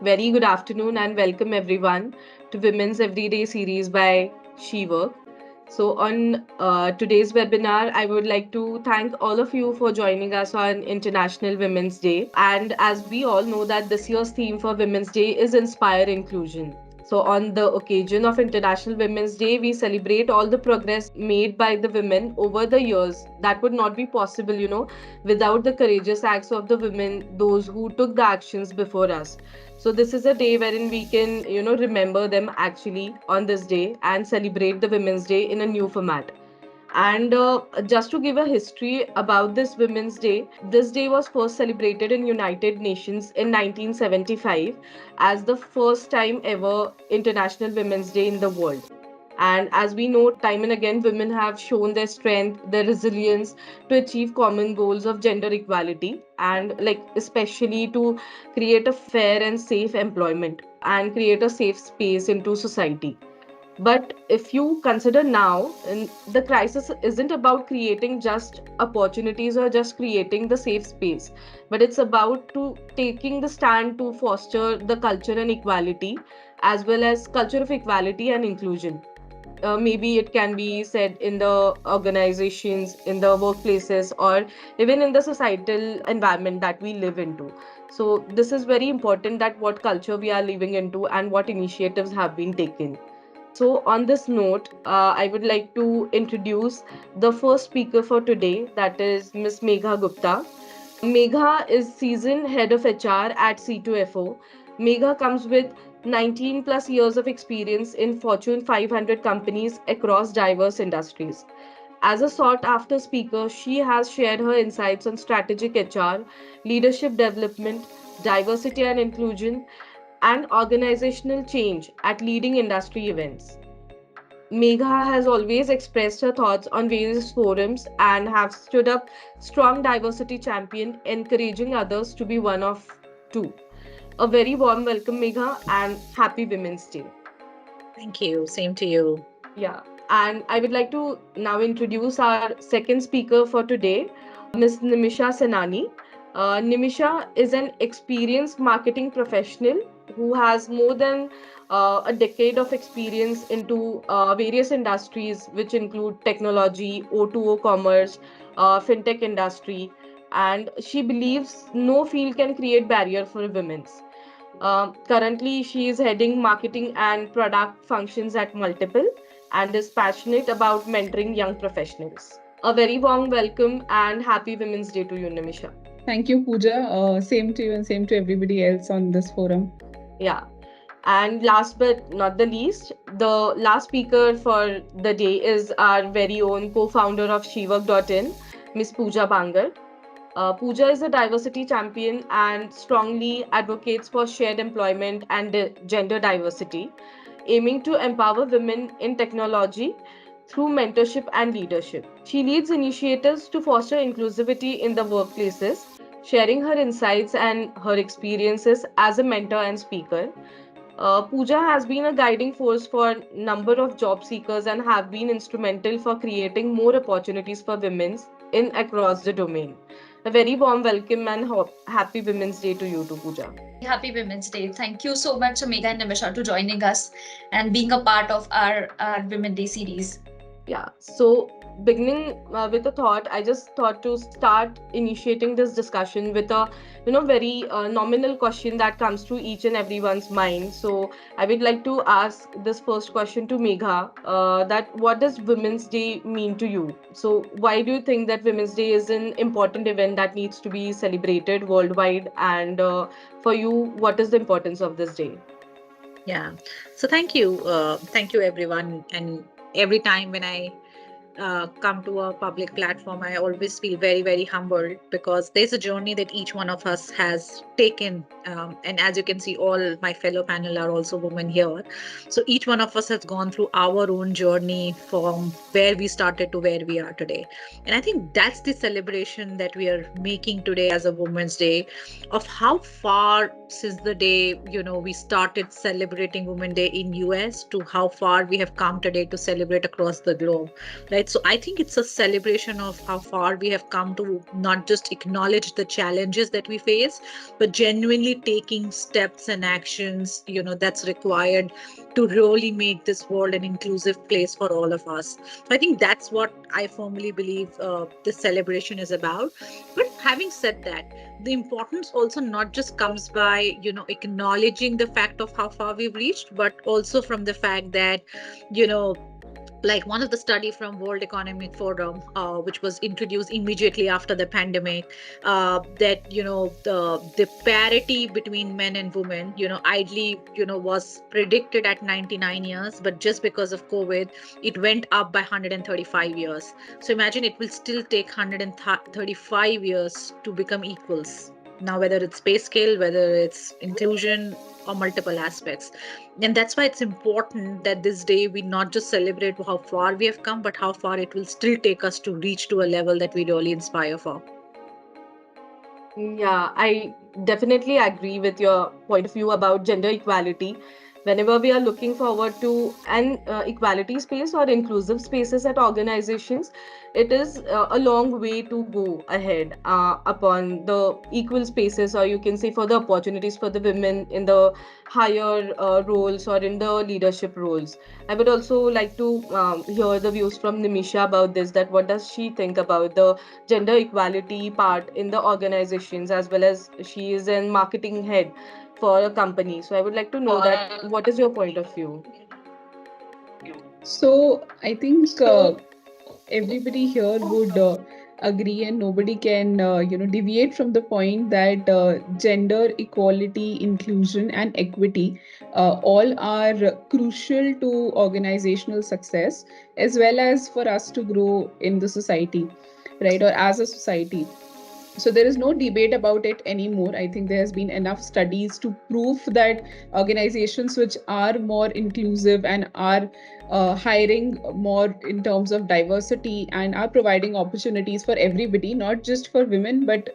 Very good afternoon and welcome everyone to Women's Everyday series by She Work. So, on today's webinar, I would like to thank all of you for joining us on International Women's Day. And as we all know, that this year's theme for Women's Day is Inspire Inclusion. So, on the occasion of International Women's Day, we celebrate all the progress made by the women over the years. That would not be possible, without the courageous acts of the women, those who took the actions before us. So this is a day wherein we can, remember them actually on this day and celebrate the Women's Day in a new format. And just to give a history about this Women's Day, this day was first celebrated in United Nations in 1975 as the first time ever International Women's Day in the world. And as we know, time and again, women have shown their strength, their resilience to achieve common goals of gender equality and, like, especially to create a fair and safe employment and create a safe space into society. But if you consider now, the crisis isn't about creating just opportunities or just creating the safe space, but it's about to taking the stand to foster the culture and equality, as well as culture of equality and inclusion. Maybe it can be said in the organizations, in the workplaces, or even in the societal environment that we live into. So this is very important, that what culture we are living into and what initiatives have been taken. So, on this note, I would like to introduce the first speaker for today, that is Miss Megha Gupta. Megha is seasoned head of HR at C2FO. Megha comes with 19 plus years of experience in Fortune 500 companies across diverse industries. As a sought after speaker, she has shared her insights on strategic HR, leadership development, diversity and inclusion, and organizational change at leading industry events. Megha has always expressed her thoughts on various forums and have stood up strong diversity champion, encouraging others to be one of two. A very warm welcome, Megha, and happy Women's Day. Thank you. Same to you. Yeah, and I would like to now introduce our second speaker for today, Ms. Nimisha Senani. Nimisha is an experienced marketing professional who has more than a decade of experience into various industries, which include technology, O2O commerce, fintech industry, and she believes no field can create barrier for women. Currently, she is heading marketing and product functions at Multiple and is passionate about mentoring young professionals. A very warm welcome and happy Women's Day to you, Nimisha. Thank you, Pooja. Same to you and same to everybody else on this forum. Yeah. And last but not the least, the last speaker for the day is our very own co founder of SheWork.in, Miss Pooja Bangar. Pooja is a diversity champion and strongly advocates for shared employment and gender diversity, aiming to empower women in technology through mentorship and leadership. She leads initiatives to foster inclusivity in the workplaces, sharing her insights and her experiences as a mentor and speaker. Pooja has been a guiding force for a number of job seekers and have been instrumental for creating more opportunities for women in across the domain. A very warm welcome and happy Women's Day to you too, Pooja. Happy Women's Day. Thank you so much, Omega and Nimisha, to joining us and being a part of our Women Day series. Yeah, so beginning with a thought, I just thought to start initiating this discussion with a, very nominal question that comes to each and everyone's mind. So I would like to ask this first question to Megha, that what does Women's Day mean to you? So why do you think that Women's Day is an important event that needs to be celebrated worldwide? And for you, what is the importance of this day? Yeah. So thank you. Thank you, everyone. And every time when I come to a public platform, I always feel very, very humbled because there's a journey that each one of us has taken. And as you can see, all my fellow panel are also women here. So each one of us has gone through our own journey from where we started to where we are today. And I think that's the celebration that we are making today as a Women's Day, of how far since the day, we started celebrating Women's Day in US to how far we have come today to celebrate across the globe, right? right? So I think it's a celebration of how far we have come to not just acknowledge the challenges that we face, but genuinely taking steps and actions, that's required to really make this world an inclusive place for all of us. I think that's what I firmly believe this celebration is about. But having said that, the importance also not just comes by acknowledging the fact of how far we've reached, but also from the fact that you know like one of the study from World Economic Forum, which was introduced immediately after the pandemic, that the parity between men and women, ideally, was predicted at 99 years, but just because of COVID, it went up by 135 years. So imagine it will still take 135 years to become equals. Now, whether it's pay scale, whether it's inclusion, or multiple aspects. And that's why it's important that this day we not just celebrate how far we have come, but how far it will still take us to reach to a level that we really inspire for. Yeah, I definitely agree with your point of view about gender equality. Whenever we are looking forward to an equality space or inclusive spaces at organizations, it is a long way to go ahead upon the equal spaces, or you can say for the opportunities for the women in the higher roles or in the leadership roles. I would also like to hear the views from Nimisha about this, that what does she think about the gender equality part in the organizations, as well as she is a marketing head for a company. So I would like to know that what is your point of view? So I think everybody here would agree, and nobody can deviate from the point that gender equality, inclusion, and equity all are crucial to organizational success, as well as for us to grow in the society, right, or as a society. So there is no debate about it anymore. I think there has been enough studies to prove that organizations which are more inclusive and are hiring more in terms of diversity and are providing opportunities for everybody, not just for women, but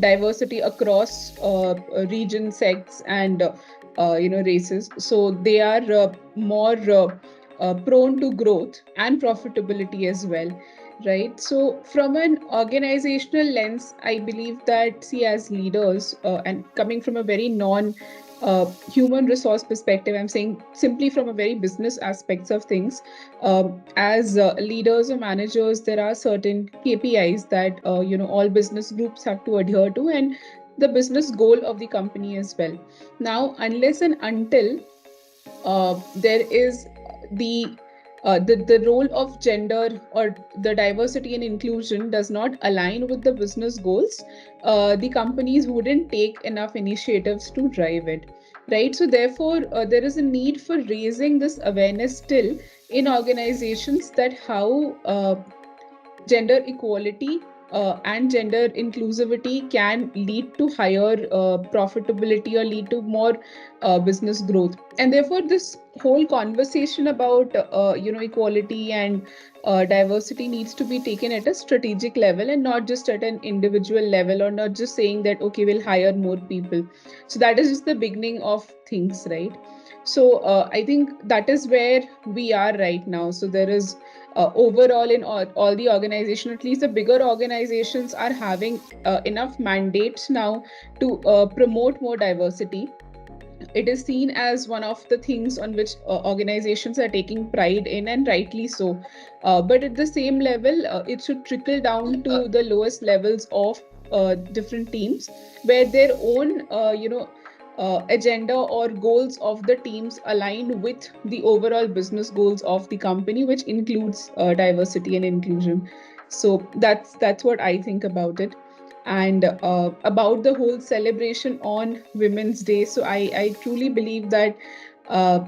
diversity across region, sects, and races. So they are more prone to growth and profitability as well, right? So from an organizational lens, I believe that, see, as leaders, and coming from a very non human resource perspective, I'm saying simply from a very business aspects of things, as leaders or managers, there are certain KPIs that all business groups have to adhere to, and the business goal of the company as well. Now, unless and until there is the role of gender or the diversity and inclusion does not align with the business goals, the companies wouldn't take enough initiatives to drive it, right? So therefore, there is a need for raising this awareness still in organizations, that how gender equality and gender inclusivity can lead to higher profitability or lead to more business growth. And therefore this whole conversation about equality and diversity needs to be taken at a strategic level, and not just at an individual level, or not just saying that okay, we'll hire more people. So that is just the beginning of things, right? So I think that is where we are right now. So there is overall in all the organization, at least the bigger organizations are having enough mandates now to promote more diversity. It is seen as one of the things on which organizations are taking pride in, and rightly so. But at the same level, it should trickle down to the lowest levels of different teams, where their own agenda or goals of the teams align with the overall business goals of the company, which includes diversity and inclusion. So that's what I think about it. And about the whole celebration on Women's Day, so I truly believe that uh,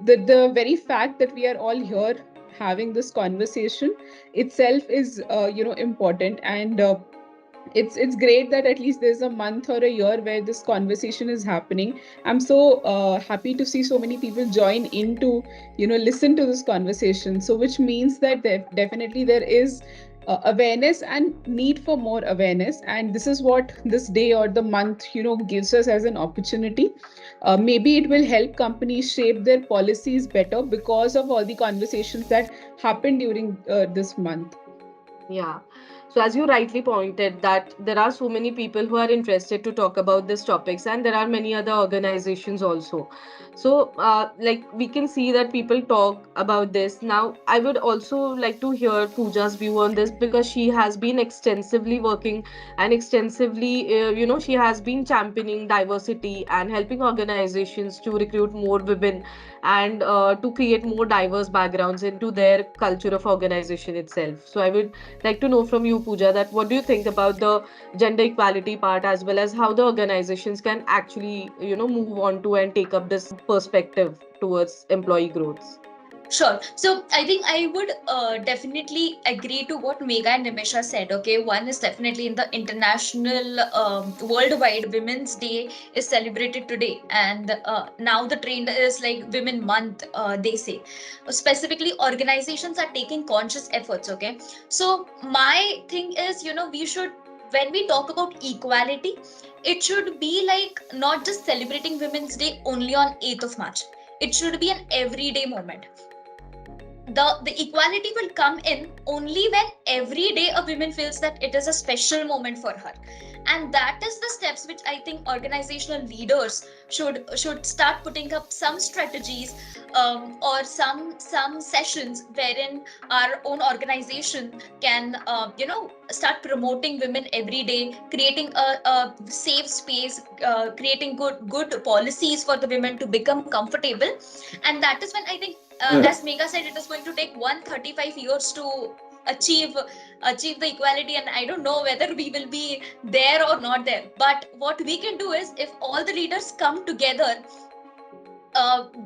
the very fact that we are all here having this conversation itself is important. And it's great that at least there's a month or a year where this conversation is happening. I'm so happy to see so many people join in to listen to this conversation, so which means that definitely there is awareness and need for more awareness, and this is what this day or the month gives us as an opportunity. Maybe it will help companies shape their policies better because of all the conversations that happened during this month. Yeah. So as you rightly pointed that there are so many people who are interested to talk about these topics, and there are many other organizations also. So like we can see that people talk about this. Now I would also like to hear Pooja's view on this, because she has been extensively working and extensively she has been championing diversity and helping organizations to recruit more women, and to create more diverse backgrounds into their culture of organization itself. So I would like to know from you, Pooja, that what do you think about the gender equality part, as well as how the organizations can actually, move on to and take up this perspective towards employee growth? Sure. So I think I would definitely agree to what Megha and Nimisha said. Okay, one is definitely in the international, worldwide Women's Day is celebrated today, and now the trend is like Women Month. They say specifically organizations are taking conscious efforts. Okay, so my thing is, we should, when we talk about equality, it should be like not just celebrating Women's Day only on 8th of March. It should be an everyday moment. The equality will come in only when every day a woman feels that it is a special moment for her, and that is the steps which I think organizational leaders should start putting up some strategies, or some sessions wherein our own organization can start promoting women every day, creating a safe space, creating good policies for the women to become comfortable. And that is when I think, as Megha said, it is going to take 135 years to achieve achieve the equality, and I don't know whether we will be there or not there. But what we can do is, if all the leaders come together,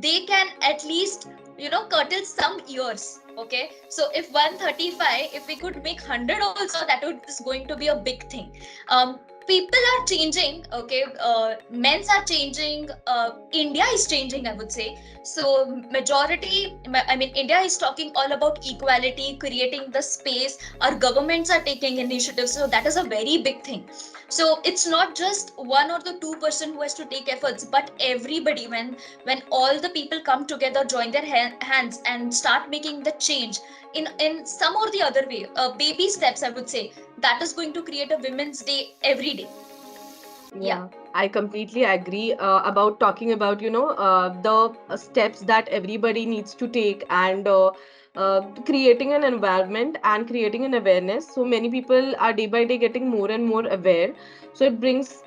they can at least curtail some years. Okay, so if 135, if we could make 100 also, that is going to be a big thing. People are changing. Okay, men's are changing, India is changing, I would say. So majority, I mean, India is talking all about equality, creating the space. Our governments are taking initiatives, so that is a very big thing. So it's not just 1 or 2% who has to take efforts, but everybody. When all the people come together, join their hands and start making the change in some or the other way, baby steps, I would say, that is going to create a Women's Day every day. Yeah. Yeah, I completely agree about talking about, the steps that everybody needs to take, and creating an environment and creating an awareness. So many people are day by day getting more and more aware. So it brings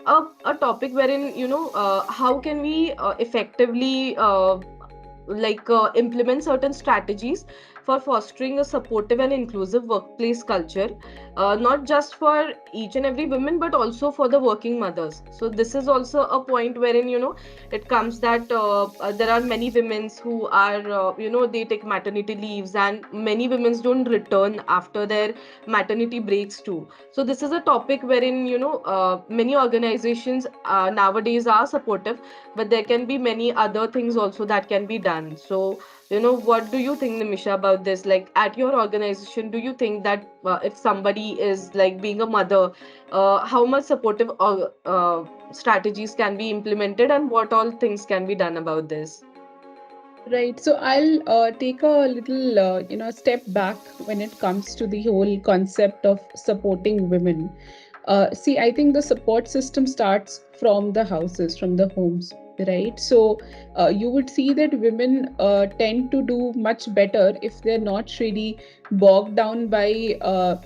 a topic wherein, how can we effectively implement certain strategies for fostering a supportive and inclusive workplace culture, not just for each and every woman, but also for the working mothers. So this is also a point wherein, it comes that there are many women who are, they take maternity leaves, and many women don't return after their maternity breaks too. So this is a topic wherein, many organizations nowadays are supportive, but there can be many other things also that can be done. So, what do you think, Nimisha, about this? Like, at your organization, do you think that if somebody is like being a mother, how much supportive strategies can be implemented, and what all things can be done about this? Right. So I'll take a little, step back when it comes to the whole concept of supporting women. See, I think the support system starts from the houses, from the homes, right? So you would see that women tend to do much better if they're not really bogged down by a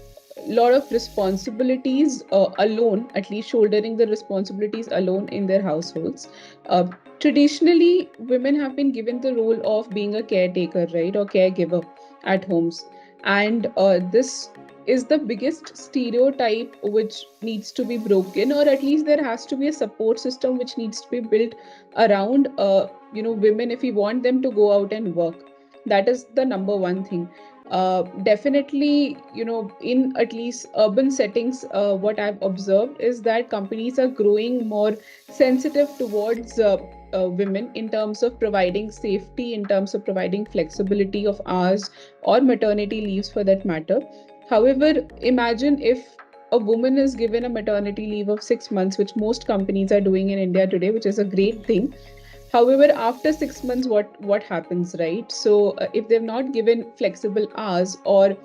lot of responsibilities alone, at least shouldering the responsibilities alone in their households. Uh, Traditionally, women have been given the role of being a caretaker, right, or caregiver at homes. And this is the biggest stereotype which needs to be broken, or at least there has to be a support system which needs to be built around women if we want them to go out and work. That is the number one thing. Definitely, in at least urban settings, what I've observed is that companies are growing more sensitive towards women in terms of providing safety, in terms of providing flexibility of hours or maternity leaves for that matter. However, imagine if a woman is given a maternity leave of 6 months, which most companies are doing in India today, which is a great thing. However, after 6 months, what happens, right? So, if they've not given flexible hours, or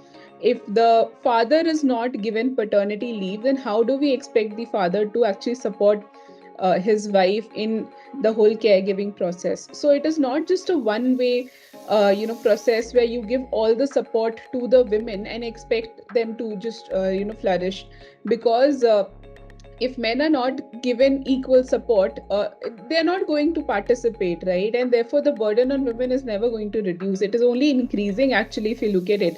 if the father is not given paternity leave, then how do we expect the father to actually support his wife in the whole caregiving process? So it is not just a one way process where you give all the support to the women and expect them to just flourish, because if men are not given equal support, they're not going to participate, right? And therefore the burden on women is never going to reduce, it is only increasing actually. If you look at it,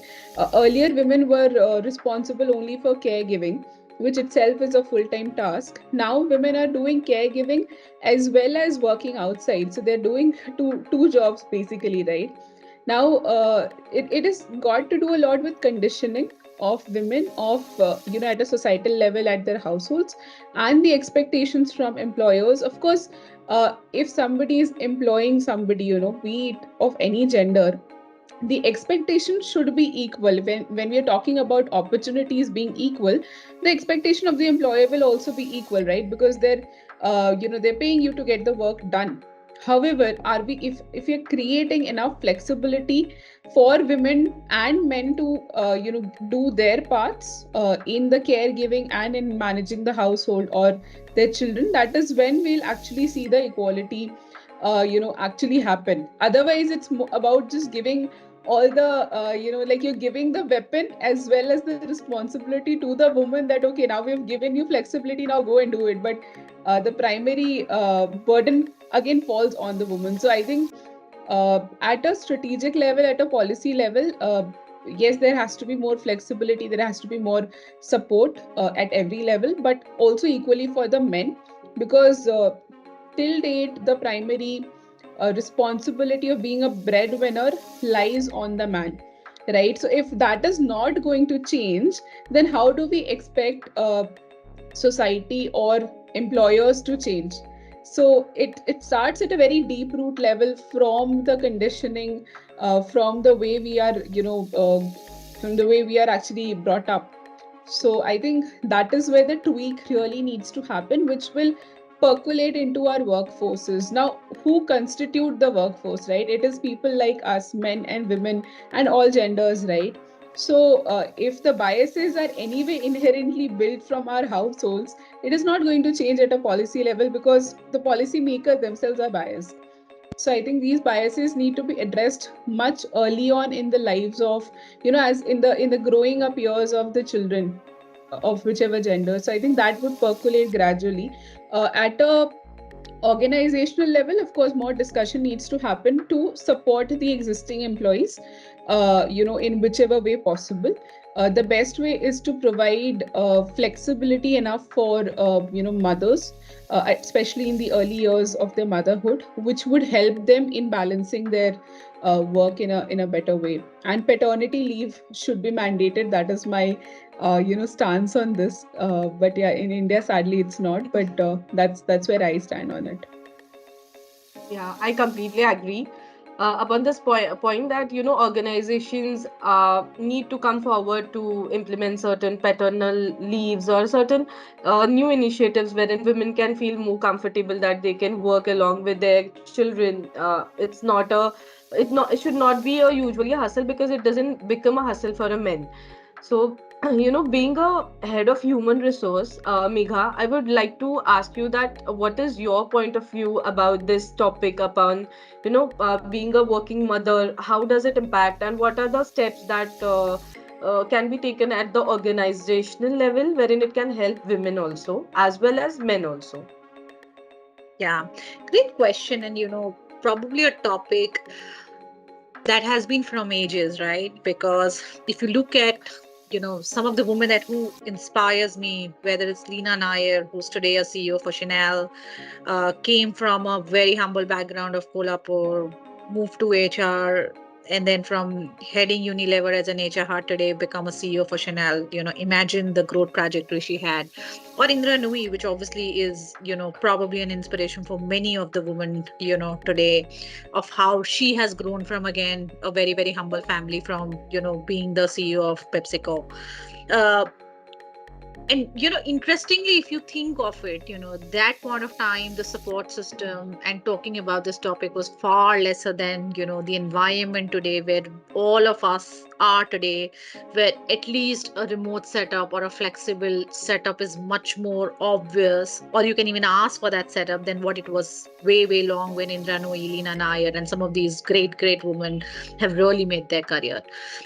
earlier women were responsible only for caregiving, which itself is a full-time task. Now women are doing caregiving as well as working outside, so they're doing two jobs basically, right? Now it is got to do a lot with conditioning of women, of at a societal level, at their households, and the expectations from employers, of course. If somebody is employing somebody, be it of any gender, the expectation should be equal. When we are talking about opportunities being equal, the expectation of the employer will also be equal, right? Because they're paying you to get the work done. However, are we if you're creating enough flexibility for women and men to do their parts in the caregiving and in managing the household or their children, that is when we'll actually see the equality actually happen. Otherwise, it's about just giving all the like you're giving the weapon as well as the responsibility to the woman, that okay, now we've given you flexibility, now go and do it. But the primary burden again falls on the woman. So I think at a strategic level, at a policy level, yes, there has to be more flexibility, there has to be more support at every level, but also equally for the men, because till date the primary responsibility of being a breadwinner lies on the man, right? So if that is not going to change, then how do we expect society or employers to change? So it starts at a very deep root level, from the conditioning, from the way we are from the way we are actually brought up. So I think that is where the tweak really needs to happen, which will percolate into our workforces. Now, who constitute the workforce, right? It is people like us, men and women, and all genders, right? So, if the biases are anyway inherently built from our households, it is not going to change at a policy level, because the policy makers themselves are biased. So I think these biases need to be addressed much early on in the lives of, as in the growing up years of the children of whichever gender. So I think that would percolate gradually. At a organizational level, of course, more discussion needs to happen to support the existing employees, in whichever way possible. The best way is to provide flexibility enough for mothers, especially in the early years of their motherhood, which would help them in balancing their work in a better way. And paternity leave should be mandated. That is my stance on this. But yeah, in India, sadly, it's not. But that's where I stand on it. Yeah, I completely agree upon this point that organizations need to come forward to implement certain paternal leaves or certain new initiatives wherein women can feel more comfortable that they can work along with their children. It should not be a usually a hustle, because it doesn't become a hustle for a man. So, being a head of human resource, Megha, I would like to ask you that what is your point of view about this topic upon, being a working mother? How does it impact, and what are the steps that can be taken at the organizational level, wherein it can help women also as well as men also? Yeah, great question. And, probably a topic that has been from ages, right? Because if you look at, some of the women that who inspires me, whether it's Lena Nair, who's today a CEO for Chanel, came from a very humble background of Kolhapur, moved to HR, and then from heading Unilever as an HR today, become a CEO for Chanel. Imagine the growth trajectory she had. Or Indra Nui, which obviously is, probably an inspiration for many of the women, today, of how she has grown from, again, a very, very humble family, from, being the CEO of PepsiCo. Uh, and interestingly, if you think of it, that point of time, the support system and talking about this topic was far lesser than the environment today, where all of us are today, where at least a remote setup or a flexible setup is much more obvious, or you can even ask for that setup, than what it was way, way long when Indra Nooyi, Leena Nair, and some of these great, great women have really made their career.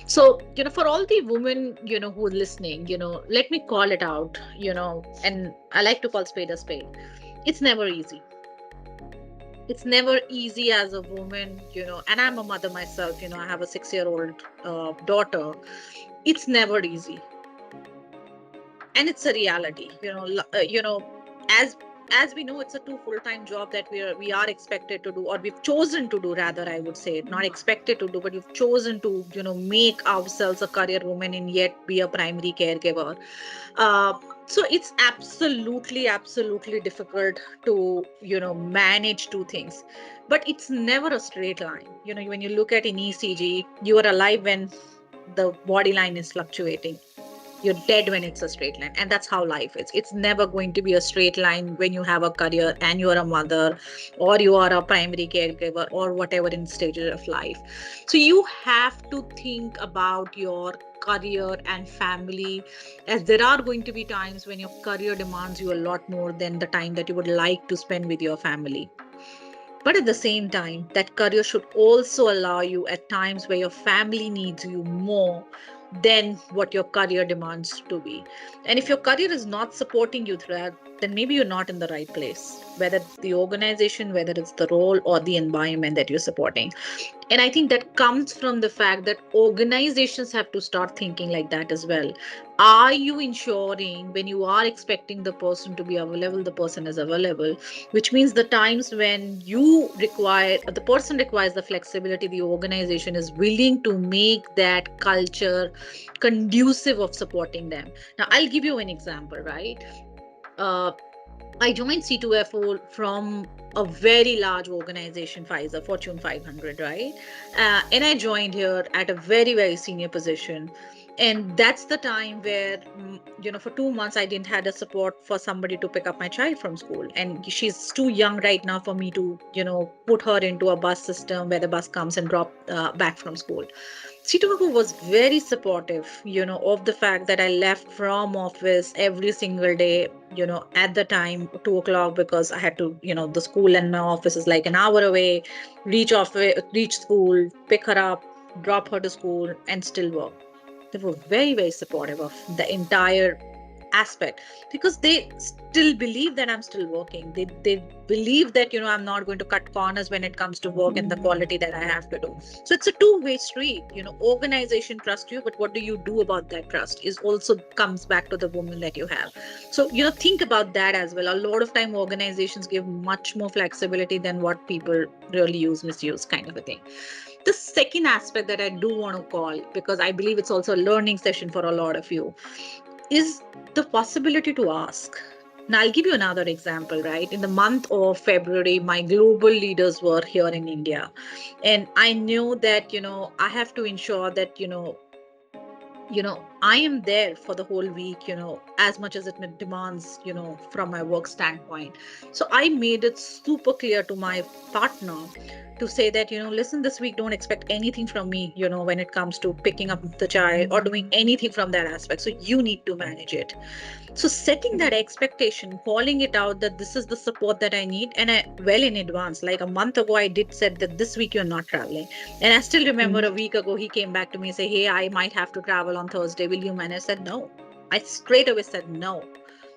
So, for all the women, who are listening, let me call it out, and I like to call spade a spade. It's never easy. It's never easy as a woman, and I'm a mother myself, I have a 6-year-old daughter. It's never easy. And it's a reality, as we know, it's a two full-time job that we are expected to do, or we've chosen to do, rather, I would say, not expected to do, but we've chosen to make ourselves a career woman and yet be a primary caregiver. uh, so it's absolutely, absolutely difficult to manage two things, but it's never a straight line. When you look at an ECG, you are alive when the body line is fluctuating. You're dead when it's a straight line, and that's how life is. It's never going to be a straight line when you have a career and you're a mother, or you are a primary caregiver, or whatever in stages of life. So you have to think about your career and family, as there are going to be times when your career demands you a lot more than the time that you would like to spend with your family. But at the same time, that career should also allow you at times where your family needs you more than what your career demands to be. And if your career is not supporting you through that, then maybe you're not in the right place, whether it's the organization, whether it's the role or the environment that you're supporting. And I think that comes from the fact that organizations have to start thinking like that as well. Are you ensuring, when you are expecting the person to be available, the person is available? Which means the times when the person requires the flexibility, the organization is willing to make that culture conducive of supporting them. Now, I'll give you an example, right? Uh, I joined C2FO from a very large organization, Pfizer, Fortune 500, right? And I joined here at a very, very senior position. And that's the time where, for 2 months, I didn't had a support for somebody to pick up my child from school. And she's too young right now for me to, put her into a bus system where the bus comes and drop back from school. Chitoku was very supportive, of the fact that I left from office every single day, at the time 2 o'clock, because I had to, the school and my office is like an hour away, reach school, pick her up, drop her to school, and still work. They were very, very supportive of the entire aspect, because they still believe that I'm still working. They believe that I'm not going to cut corners when it comes to work and the quality that I have to do. So it's a two-way street. Organization trust you, but what do you do about that trust is also comes back to the woman that you have. So think about that as well. A lot of time organizations give much more flexibility than what people really misuse, kind of a thing. The second aspect that I do want to call, because I believe it's also a learning session for a lot of you, is the possibility to ask. Now, I'll give you another example, right? In the month of February, my global leaders were here in India. And I knew that, I have to ensure that, I am there for the whole week, as much as it demands, from my work standpoint. So I made it super clear to my partner to say that, listen, this week, don't expect anything from me, when it comes to picking up the child or doing anything from that aspect. So you need to manage it. So setting that expectation, calling it out that this is the support that I need, and well in advance, like a month ago, I did said that this week you're not traveling, and I still remember a week ago he came back to me and say, "Hey, I might have to travel on Thursday. Will you manage?" I said no. I straight away said no,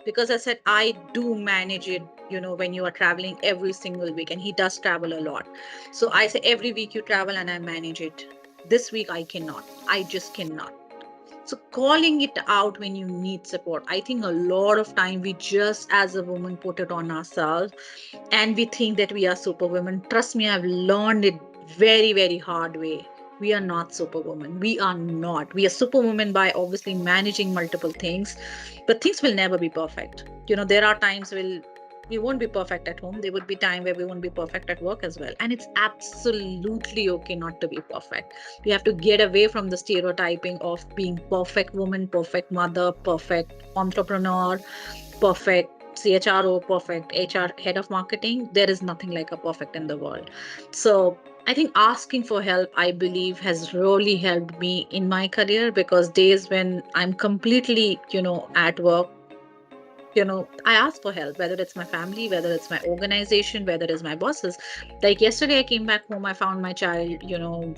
because I said I do manage it. When you are traveling every single week, and he does travel a lot, so I say every week you travel and I manage it. This week I cannot. I just cannot. So calling it out when you need support. I think a lot of time we just as a woman put it on ourselves, and we think that we are superwomen. Trust me, I've learned it very, very hard way. We are not superwoman. We are not. We are superwoman by obviously managing multiple things, but things will never be perfect. There are times we won't be perfect at home. There would be time where we won't be perfect at work as well, and it's absolutely okay not to be perfect. We have to get away from the stereotyping of being perfect woman, perfect mother, perfect entrepreneur, perfect CHRO, perfect HR head of marketing. There is nothing like a perfect in the world. So I think asking for help, I believe, has really helped me in my career, because days when I'm completely, at work, I ask for help, whether it's my family, whether it's my organization, whether it's my bosses. Like yesterday, I came back home, I found my child,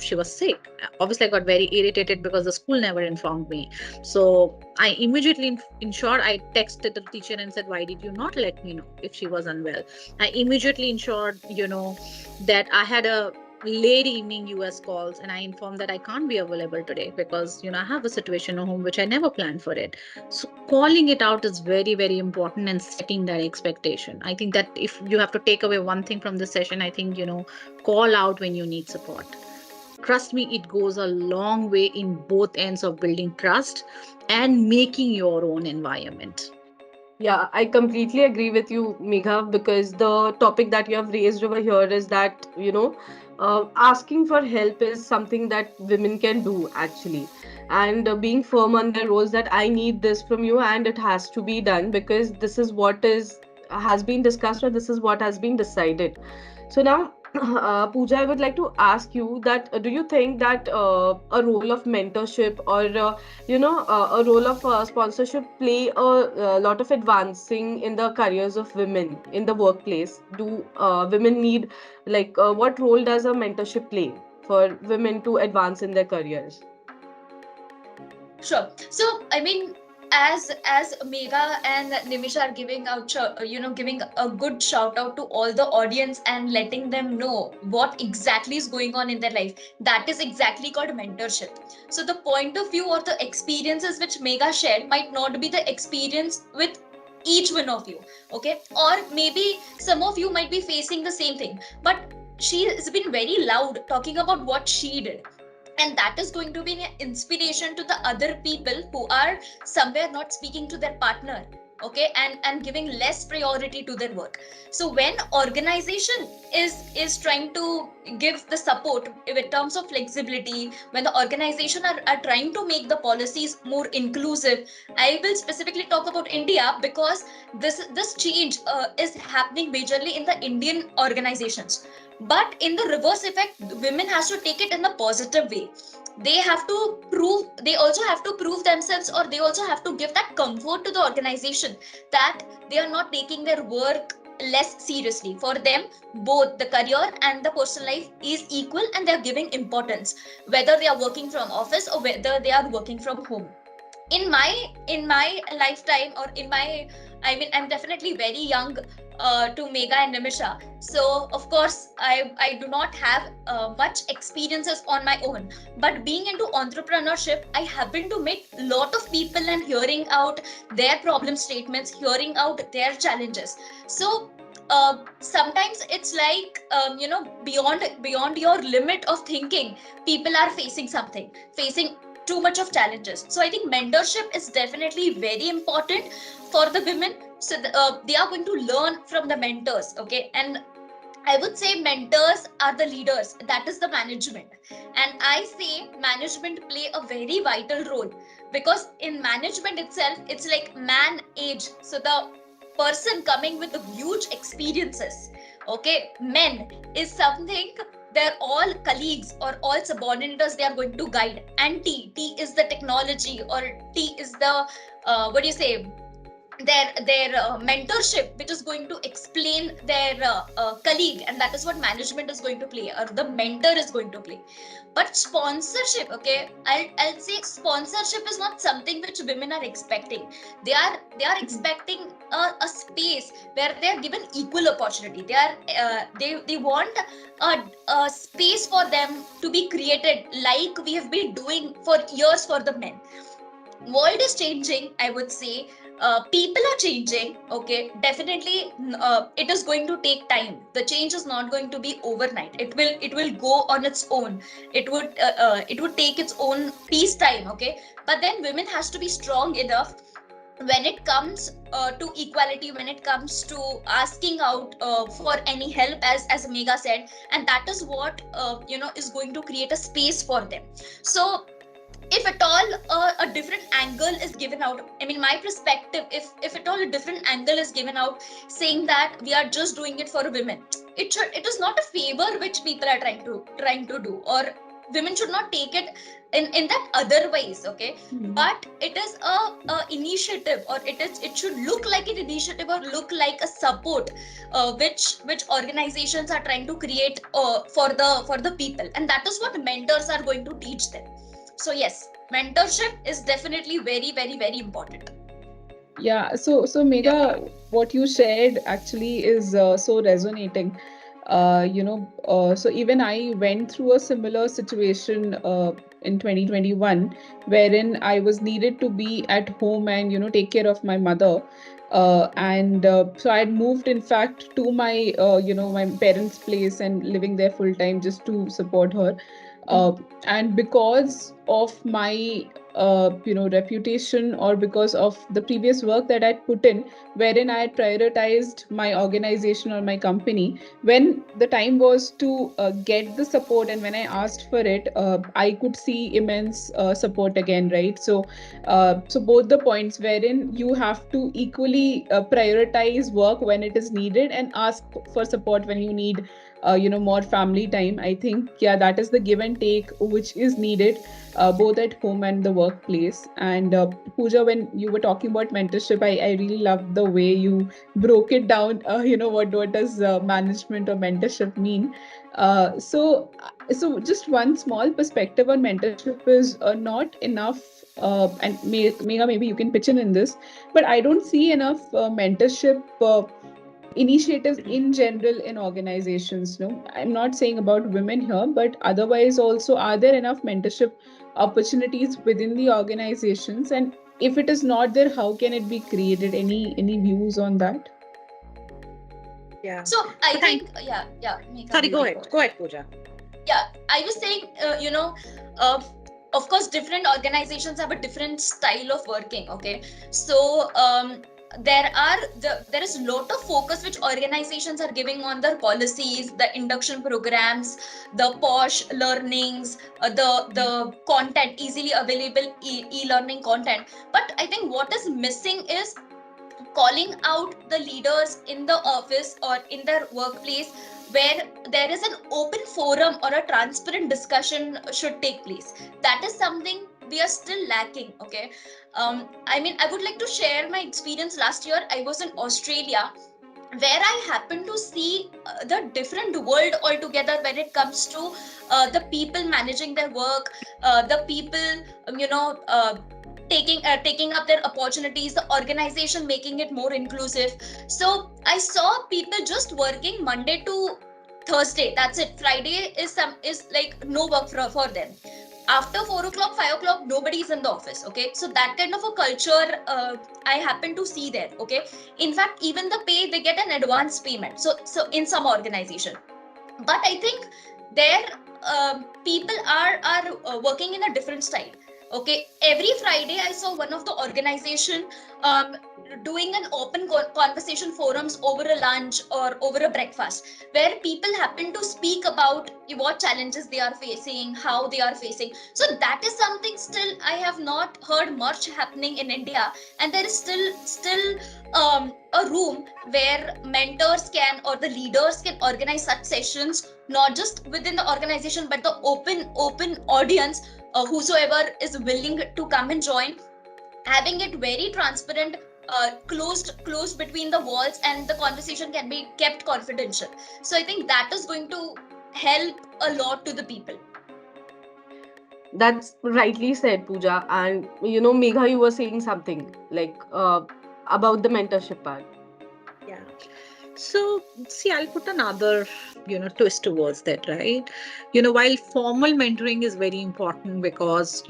she was sick. Obviously, I got very irritated because the school never informed me. So I immediately, in short, I texted the teacher and said, why did you not let me know if she was unwell? I immediately ensured, that I had a late evening US calls, and I informed that I can't be available today because, I have a situation at home which I never planned for it. So calling it out is very, very important, and setting that expectation. I think that if you have to take away one thing from this session, I think, call out when you need support. Trust me, it goes a long way in both ends of building trust and making your own environment. Yeah, I completely agree with you, Megha, because the topic that you have raised over here is that, asking for help is something that women can do actually. And being firm on their roles that I need this from you and it has to be done because this is what is has been discussed or this is what has been decided. So now, Pooja, I would like to ask you that do you think that a role of mentorship or a role of sponsorship play a lot of advancing in the careers of women in the workplace? Do women need, like, what role does a mentorship play for women to advance in their careers? Sure. So, I mean, as Megha and Nimisha are giving out, giving a good shout out to all the audience and letting them know what exactly is going on in their life. That is exactly called mentorship. So, the point of view or the experiences which Megha shared might not be the experience with each one of you, okay? Or maybe some of you might be facing the same thing, but she has been very loud talking about what she did, and that is going to be an inspiration to the other people who are somewhere not speaking to their partner, okay, and giving less priority to their work. So when organization is trying to give the support in terms of flexibility, when the organization are trying to make the policies more inclusive, I will specifically talk about India because this change is happening majorly in the Indian organizations. But in the reverse effect, women has to take it in a positive way. They also have to prove themselves, or they also have to give that comfort to the organization that they are not taking their work less seriously. For them, both the career and the personal life is equal, and they are giving importance, whether they are working from office or whether they are working from home. In my lifetime, or in my, I mean, I'm definitely very young to Megha and Nimisha. So of course, I do not have much experiences on my own. But being into entrepreneurship, I happen to meet a lot of people and hearing out their problem statements, hearing out their challenges. So sometimes it's like, beyond your limit of thinking, people are facing something, facing too much of challenges. So I think mentorship is definitely very important for the women. So they are going to learn from the mentors, okay? And I would say mentors are the leaders, that is the management. And I say management play a very vital role, because in management itself, it's like man age. So the person coming with the huge experiences, okay, men, is something, they're all colleagues or all subordinates they are going to guide. And T is the technology, or T is the, what do you say, their mentorship, which is going to explain their colleague, and that is what management is going to play, or the mentor is going to play. But sponsorship, okay, I'll say sponsorship is not something which women are expecting. They are expecting a space where they are given equal opportunity. They want a space for them to be created, like we have been doing for years for the men. World is changing, I would say. people are changing, okay, definitely. It is going to take time. The change is not going to be overnight. It will go on its own. It would take its own peace time, okay. But then women has to be strong enough when it comes to equality, when it comes to asking out for any help, as Megha said. And that is what is going to create a space for them. So if at all a different angle is given out, I mean, my perspective, if at all a different angle is given out, saying that we are just doing it for women, it is not a favor which people are trying to do, or women should not take it in that otherwise, okay. Hmm. But it is a initiative, or it should look like an initiative, or look like a support, which organizations are trying to create for the people, and that is what mentors are going to teach them. So yes, mentorship is definitely very, very, very important. Yeah, so Megha, what you shared actually is so resonating. So even I went through a similar situation in 2021, wherein I was needed to be at home and take care of my mother. And so I had moved, in fact, to my my parents' place and living there full time just to support her. Uh, and because of my reputation, or because of the previous work that I'd put in, wherein I had prioritized my organization or my company, when the time was to get the support and when I asked for it, I could see immense support again, right? So both the points wherein you have to equally prioritize work when it is needed and ask for support when you need more family time. I think, yeah, that is the give and take which is needed both at home and the workplace. And Pooja, when you were talking about mentorship, I really loved the way you broke it down. What does management or mentorship mean? So just one small perspective on mentorship is not enough. And Megha, maybe you can pitch in this, but I don't see enough mentorship initiatives in general in organizations. No, I'm not saying about women here, but otherwise also, are there enough mentorship opportunities within the organizations? And if it is not there, how can it be created? Any views on that? Yeah. So I So thank. think, yeah, yeah, Megha, Sorry, you go take ahead. over. Go ahead, Pooja. Yeah, I was saying, uh, of course, different organizations have a different style of working, okay. So there is a lot of focus which organizations are giving on their policies, the induction programs, the posh learnings, the content, easily available e-learning content. But I think what is missing is calling out the leaders in the office or in their workplace, where there is an open forum or a transparent discussion should take place. That is something we are still lacking, okay. I mean, I would like to share my experience. Last year I was in Australia, where I happen to see the different world altogether when it comes to the people managing their work, the people, taking up their opportunities, the organization making it more inclusive. So I saw people just working Monday to Thursday. That's it. Friday is like no work for them. After 4 o'clock, 5 o'clock, nobody's in the office. Okay, so that kind of a culture I happen to see there. Okay, in fact, even the pay, they get an advance payment. So in some organization, but I think there people are working in a different style. Okay, every Friday I saw one of the organization um, doing an open conversation forums over a lunch or over a breakfast, where people happen to speak about what challenges they are facing, how they are facing. So that is something still I have not heard much happening in India. And there is still a room where mentors can, or the leaders can organize such sessions, not just within the organization, but the open audience, whosoever is willing to come and join, having it very transparent, closed between the walls, and the conversation can be kept confidential. So I think that is going to help a lot to the people. That's rightly said, Pooja. And Megha, you were saying something like about the mentorship part. Yeah. So, see, I'll put another, twist towards that, right? While formal mentoring is very important because,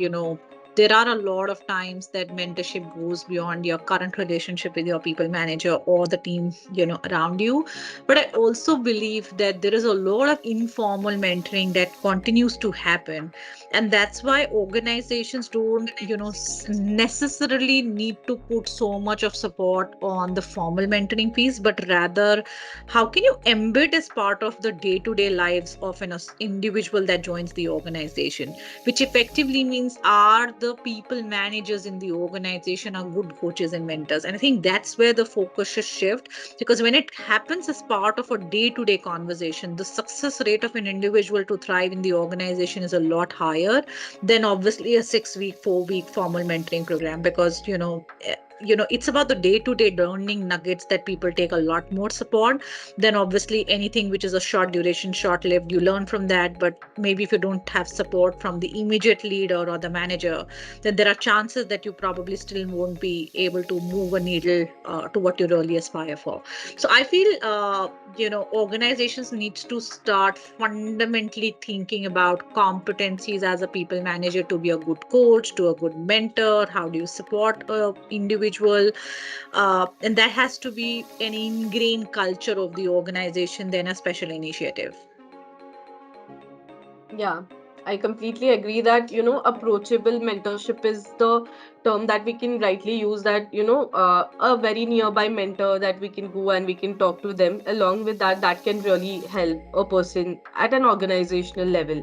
there are a lot of times that mentorship goes beyond your current relationship with your people manager or the team, around you. But I also believe that there is a lot of informal mentoring that continues to happen. And that's why organizations don't, necessarily need to put so much of support on the formal mentoring piece, but rather how can you embed as part of the day-to-day lives of an individual that joins the organization, which effectively means are the people managers in the organization are good coaches and mentors. And I think that's where the focus should shift, because when it happens as part of a day-to-day conversation, the success rate of an individual to thrive in the organization is a lot higher than obviously a 6 week 4 week formal mentoring program, because it's about the day-to-day learning nuggets that people take a lot more support than obviously anything which is a short duration, short lived. You learn from that, but maybe if you don't have support from the immediate leader or the manager, then there are chances that you probably still won't be able to move a needle to what you really aspire for. So I feel organizations needs to start fundamentally thinking about competencies as a people manager to be a good coach, to a good mentor. How do you support a individual, and that has to be an ingrained culture of the organization than a special initiative. Yeah, I completely agree that, approachable mentorship is the term that we can rightly use, that, a very nearby mentor that we can go and we can talk to them. Along with that, that can really help a person at an organizational level.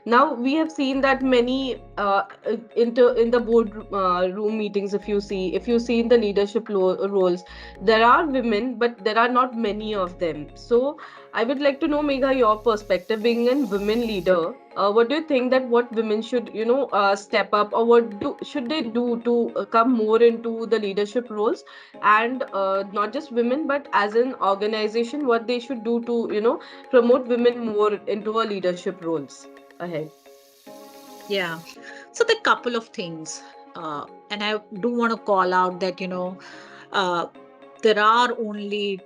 Now we have seen that many in the board room meetings, if you see in the leadership roles, there are women, but there are not many of them. So I would like to know, Megha, your perspective being a women leader. What do you think that what women should, step up, or what should they do to come more into the leadership roles, and not just women, but as an organization, what they should do to, promote women more into a leadership roles ahead? Yeah. So the couple of things, and I do want to call out that uh, there are only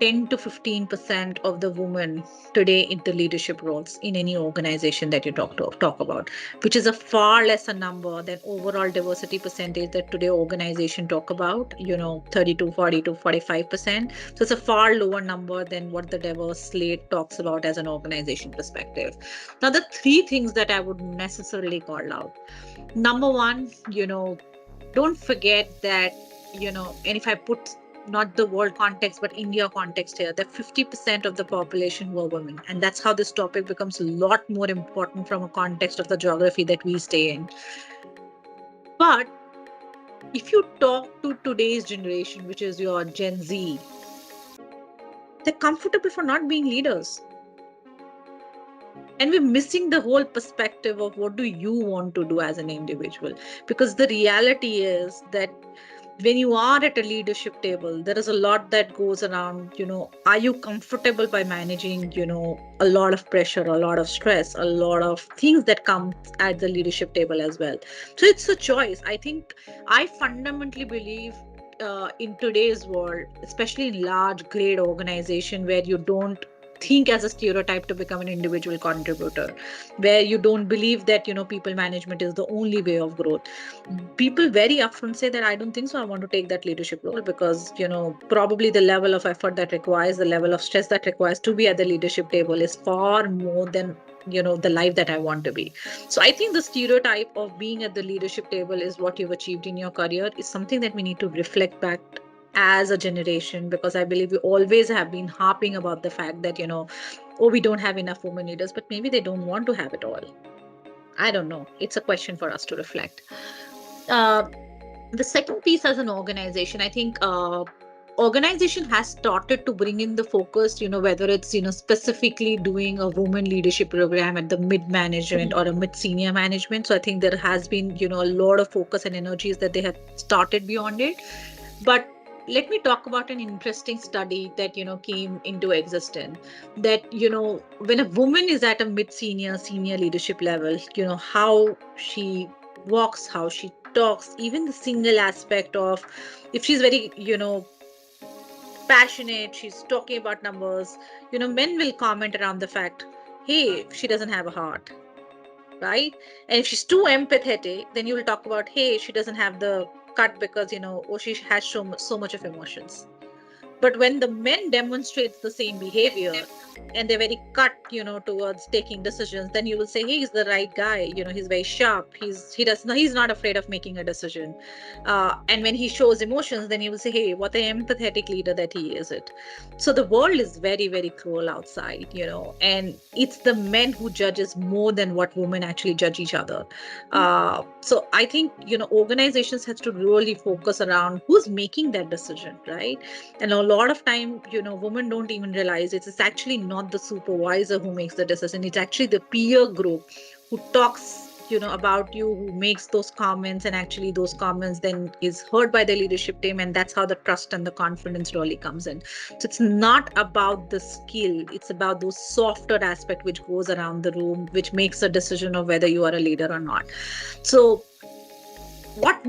10 to 15% of the women today in the leadership roles in any organization that you talk about, which is a far lesser number than overall diversity percentage that today organization talk about, 30 to 40 to 45%. So it's a far lower number than what the diverse slate talks about as an organization perspective. Now, the three things that I would necessarily call out. Number one, don't forget that, and if I put not the world context but India context here, that 50% of the population were women. And that's how this topic becomes a lot more important from a context of the geography that we stay in. But if you talk to today's generation, which is your Gen Z, they're comfortable for not being leaders. And we're missing the whole perspective of what do you want to do as an individual, because the reality is that when you are at a leadership table, there is a lot that goes around, are you comfortable by managing, a lot of pressure, a lot of stress, a lot of things that come at the leadership table as well. So it's a choice. I think I fundamentally believe in today's world, especially in large grade organization where you don't think as a stereotype to become an individual contributor, where you don't believe that people management is the only way of growth. People very upfront say that I don't think so, I want to take that leadership role, because probably the level of effort that requires, the level of stress that requires to be at the leadership table is far more than the life that I want to be. So I think the stereotype of being at the leadership table is what you've achieved in your career is something that we need to reflect back as a generation, because I believe we always have been harping about the fact that oh, we don't have enough women leaders, but maybe they don't want to have it all. I don't know, it's a question for us to reflect. uh, the second piece, as an organization, I think organization has started to bring in the focus, whether it's specifically doing a women leadership program at the mid management or a mid senior management. So I think there has been a lot of focus and energies that they have started beyond it. But let me talk about an interesting study that came into existence, that when a woman is at a mid senior leadership level, how she walks, how she talks, even the single aspect of, if she's very passionate, she's talking about numbers, men will comment around the fact, hey, she doesn't have a heart. right? And if she's too empathetic, then you will talk about, hey, she doesn't have the cut because, oh, she has so much of emotions. But when the men demonstrates the same behavior and they're very cut, towards taking decisions, then you will say, hey, he's the right guy. He's very sharp. He's not afraid of making a decision. And when he shows emotions, then you will say, hey, what an empathetic leader that he is. It. So the world is very, very cruel outside, and it's the men who judges more than what women actually judge each other. So I think, organizations has to really focus around who's making that decision, right? And a lot of time, women don't even realize it's actually not the supervisor who makes the decision. It's actually the peer group who talks, about you, who makes those comments, and actually those comments then is heard by the leadership team, and that's how the trust and the confidence really comes in. So it's not about the skill; it's about those softer aspect which goes around the room, which makes a decision of whether you are a leader or not. So what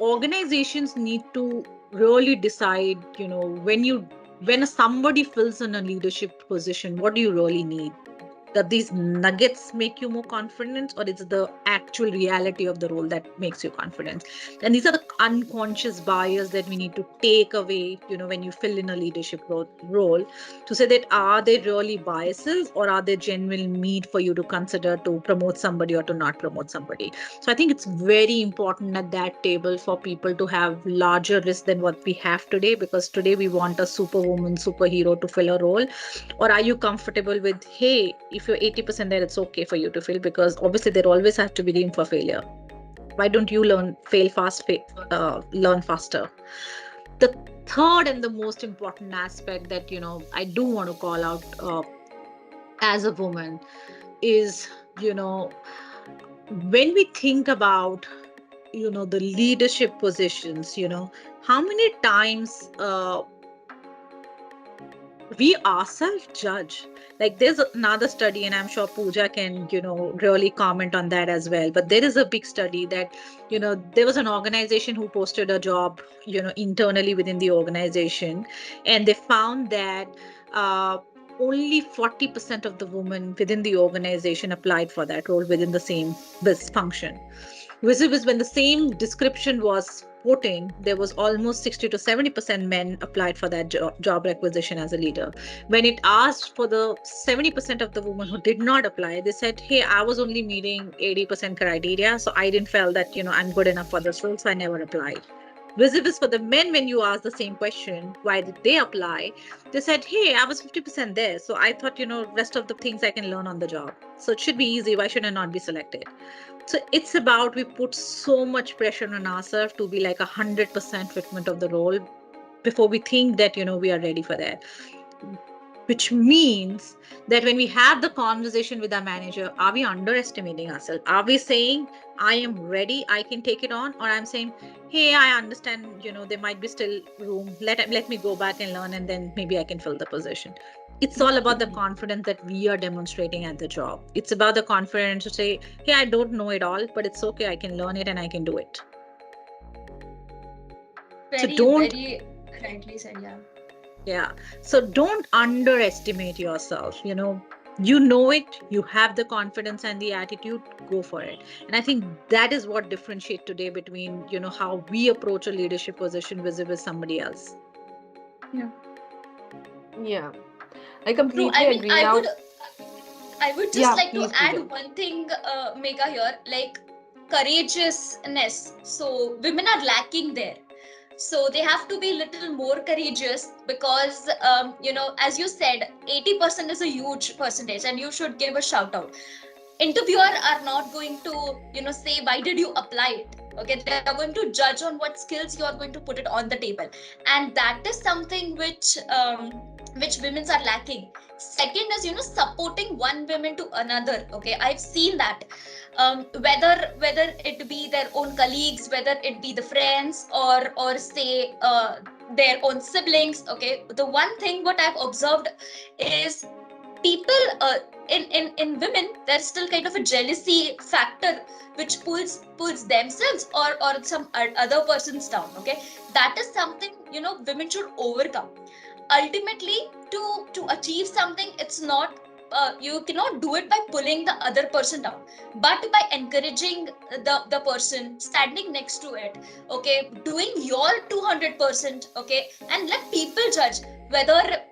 organizations need to really decide, when somebody fills in a leadership position, what do you really need? That these nuggets make you more confident, or it's the actual reality of the role that makes you confident? And these are the unconscious bias that we need to take away, when you fill in a leadership role, to say that are they really biases, or are they genuine need for you to consider to promote somebody or to not promote somebody? So I think it's very important at that table for people to have larger risk than what we have today, because today we want a superwoman, superhero to fill a role. Or are you comfortable with, hey, if you're 80% there, it's okay for you to fail, because obviously there always has to be room for failure. Why don't you learn faster? The third and the most important aspect that, I do want to call out, as a woman, is, when we think about, the leadership positions, how many times we ourselves judge. Like, there's another study, and I'm sure Pooja can, really comment on that as well, but there is a big study that, there was an organization who posted a job, internally within the organization, and they found that only 40% of the women within the organization applied for that role within the same business function. Whereas when the same description was put in, there was almost 60 to 70% men applied for that job requisition as a leader. When it asked for the 70% of the women who did not apply, they said, hey, I was only meeting 80% criteria, so I didn't feel that, I'm good enough for this role, so I never applied. Whereas for the men, when you ask the same question, why did they apply? They said, hey, I was 50% there, so I thought, rest of the things I can learn on the job. So it should be easy. Why should I not be selected? So it's about, we put so much pressure on ourselves to be like 100% fitment of the role before we think that, we are ready for that. Which means that when we have the conversation with our manager, are we underestimating ourselves? Are we saying, I am ready, I can take it on? Or I'm saying, hey, I understand, there might be still room. Let me go back and learn, and then maybe I can fill the position. It's all about the confidence that we are demonstrating at the job. It's about the confidence to say, hey, I don't know it all, but it's okay. I can learn it and I can do it. So don't, Very rightly said, yeah. yeah. So don't underestimate yourself. You know it, you have the confidence and the attitude, go for it. And I think that is what differentiates today between, how we approach a leadership position with somebody else. Yeah. Yeah, I True. completely I mean, agree. Now, I would just yeah, like to please, add Pooja. one thing, Megha, here, like courageousness. So women are lacking there. So they have to be a little more courageous, because, as you said, 80% is a huge percentage, and you should give a shout out. Interviewer are not going to, say, why did you apply it? Okay, they are going to judge on what skills you are going to put it on the table, and that is something which women's are lacking. Second is, supporting one woman to another. Okay, I've seen that, whether it be their own colleagues, whether it be the friends, or say, their own siblings. Okay, the one thing what I've observed is, people, in women, there's still kind of a jealousy factor which pulls themselves or some other persons down. Okay, that is something, women should overcome. Ultimately, to achieve something, it's not you cannot do it by pulling the other person down, but by encouraging the person, standing next to it, okay, doing your 200%, okay, and let people judge whether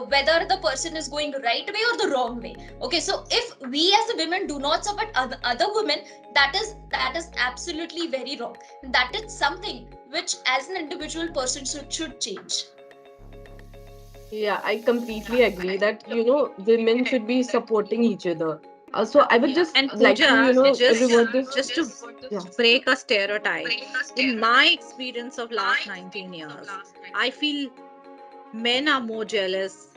whether the person is going right way or the wrong way. Okay, so if we as a women do not support other women, that is absolutely very wrong. That is something which as an individual person should change. Yeah, I completely agree that, women should be supporting each other. So I would just And like to, Pooja, revert this. just to Yeah. break a stereotype, in my experience of last 19 years, I feel men are more jealous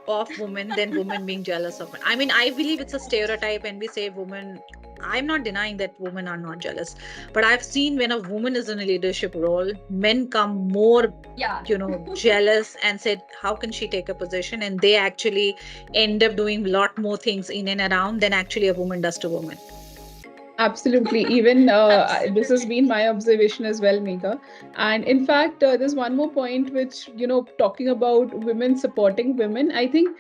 of women than women being jealous of men. I mean, I believe it's a stereotype and we say women. I'm not denying that women are not jealous, but I've seen when a woman is in a leadership role, men come more, Yeah. jealous and said, how can she take a position? And they actually end up doing a lot more things in and around than actually a woman does to women. Absolutely. Even this has Absolutely. been my observation as well, Megha. And in fact, there's one more point which, talking about women supporting women, I think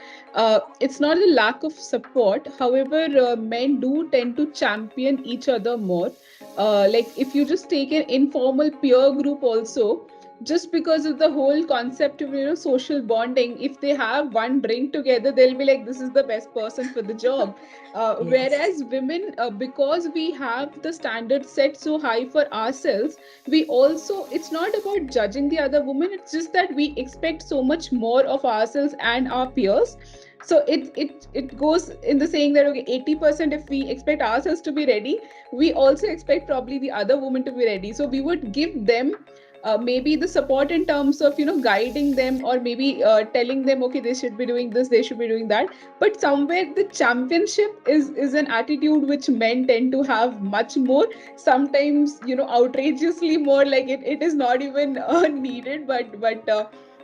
it's not the lack of support. However, men do tend to champion each other more. Like if you just take an informal peer group also, just because of the whole concept of social bonding, if they have one drink together, they'll be like, this is the best person for the job. Yes. Whereas women, because we have the standard set so high for ourselves, we also, it's not about judging the other woman, it's just that we expect so much more of ourselves and our peers. So it goes in the saying that okay, 80% if we expect ourselves to be ready, we also expect probably the other woman to be ready. So we would give them maybe the support in terms of guiding them, or maybe telling them okay, they should be doing this, they should be doing that. But somewhere the championship is an attitude which men tend to have much more, sometimes outrageously more, like it is not even needed. But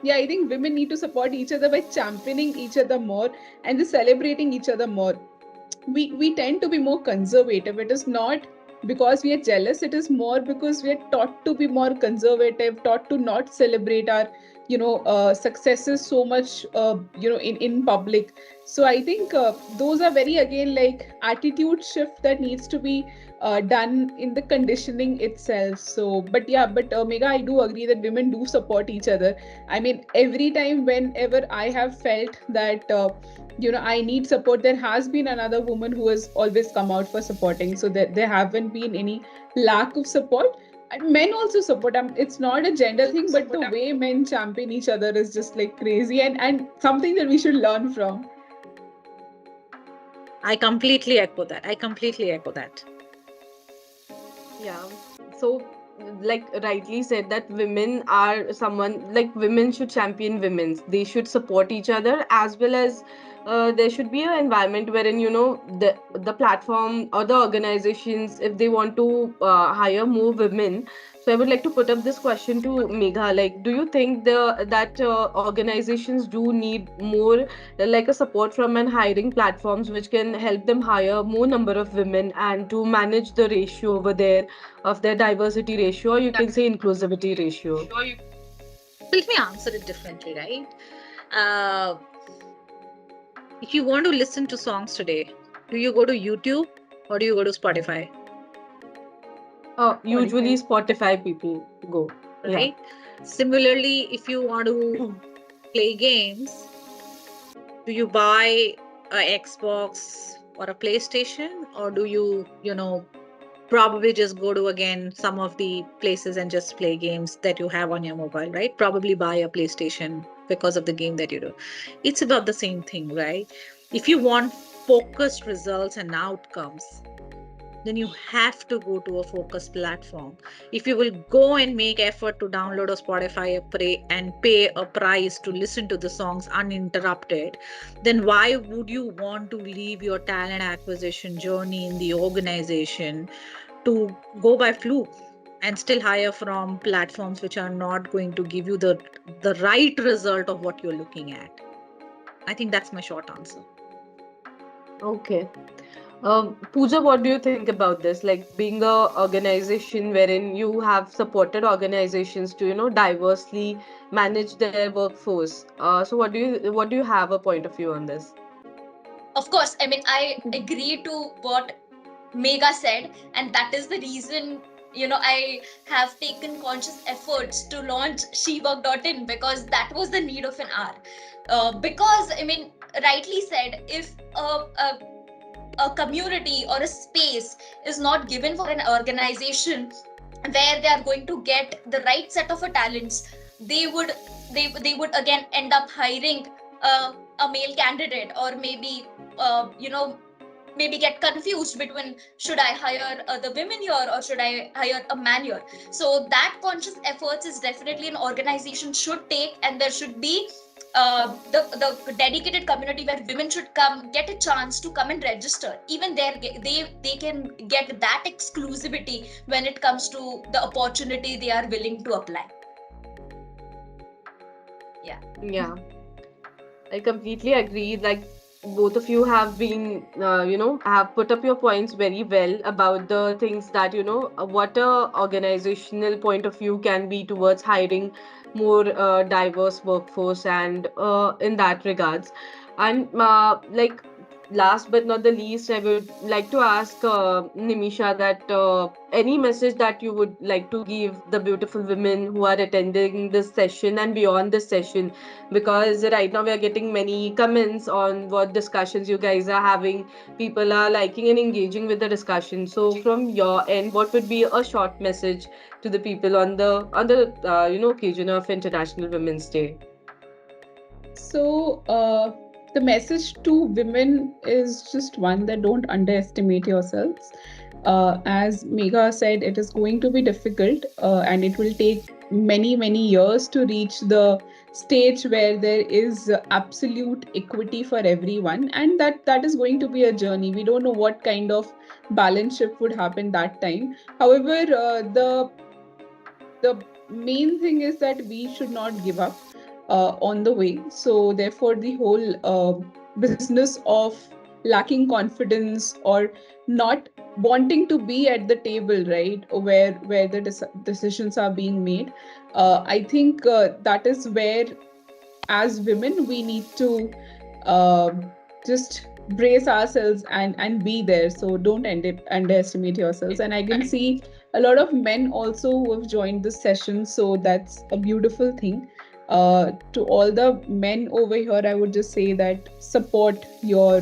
yeah, I think women need to support each other by championing each other more and just celebrating each other more. We tend to be more conservative. It is not because we are jealous, it is more because we are taught to be more conservative, taught to not celebrate our successes so much in public. So I think those are very, again, like attitude shift that needs to be done in the conditioning itself. So but yeah, but Mega, I do agree that women do support each other. I mean, every time whenever I have felt that I need support, there has been another woman who has always come out for supporting, so that there haven't been any lack of support. And men also support. It's not a gender thing, but the way men champion each other is just like crazy, and something that we should learn from. I completely echo that. I completely echo that. Yeah. So, like rightly said, that women are someone, like women should champion women's. They should support each other, as well as there should be an environment wherein the platform or the organizations, if they want to hire more women. So I would like to put up this question to Megha. Like, do you think that organizations do need more like a support from and hiring platforms which can help them hire more number of women and to manage the ratio over there of their diversity ratio, or you can say inclusivity ratio? Let me answer it differently, right? Uh, if you want to listen to songs today, do you go to YouTube or do you go to Spotify? Usually Spotify. Spotify people go. Yeah. Right? Similarly, if you want to play games, do you buy a Xbox or a PlayStation, or do you probably just go to again some of the places and just play games that you have on your mobile, right? Probably buy a PlayStation because of the game that you do. It's about the same thing, right? If you want focused results and outcomes, then you have to go to a focused platform. If you will go and make effort to download a Spotify and pay a price to listen to the songs uninterrupted, then why would you want to leave your talent acquisition journey in the organization to go by fluke and still hire from platforms which are not going to give you the right result of what you're looking at? I think that's my short answer. Okay. Pooja, what do you think about this? Like being a organization wherein you have supported organizations to, diversely manage their workforce. So what do you have a point of view on this? of course, I mean, I agree to what Megha said, and that is the reason, I have taken conscious efforts to launch shework.in, because that was the need of an hour. Because, I mean, rightly said, if a community or a space is not given for an organization where they are going to get the right set of talents, they would they would again end up hiring a male candidate, or maybe maybe get confused between, should I hire the women here or should I hire a man here. So that conscious efforts is definitely an organization should take, and there should be the dedicated community where women should come get a chance to come and register. Even there, they can get that exclusivity when it comes to the opportunity they are willing to apply. Yeah. Yeah, I completely agree. Like both of you have been, have put up your points very well about the things that, what a organizational point of view can be towards hiring more diverse workforce and in that regards. And like last but not the least, I would like to ask Nimisha that any message that you would like to give the beautiful women who are attending this session and beyond this session, because right now we are getting many comments on what discussions you guys are having. People are liking and engaging with the discussion. So from your end, what would be a short message to the people on the occasion of International Women's Day? So, the message to women is just one, that don't underestimate yourselves. As Megha said, it is going to be difficult, and it will take many, many years to reach the stage where there is absolute equity for everyone, and that is going to be a journey. We don't know what kind of balance shift would happen that time. However, the main thing is that we should not give up on the way. So therefore, the whole business of lacking confidence or not wanting to be at the table, right, where the decisions are being made, I think that is where, as women, we need to just brace ourselves and be there. So don't underestimate yourselves. And I can see a lot of men also who have joined this session, so that's a beautiful thing. To all the men over here, I would just say that support your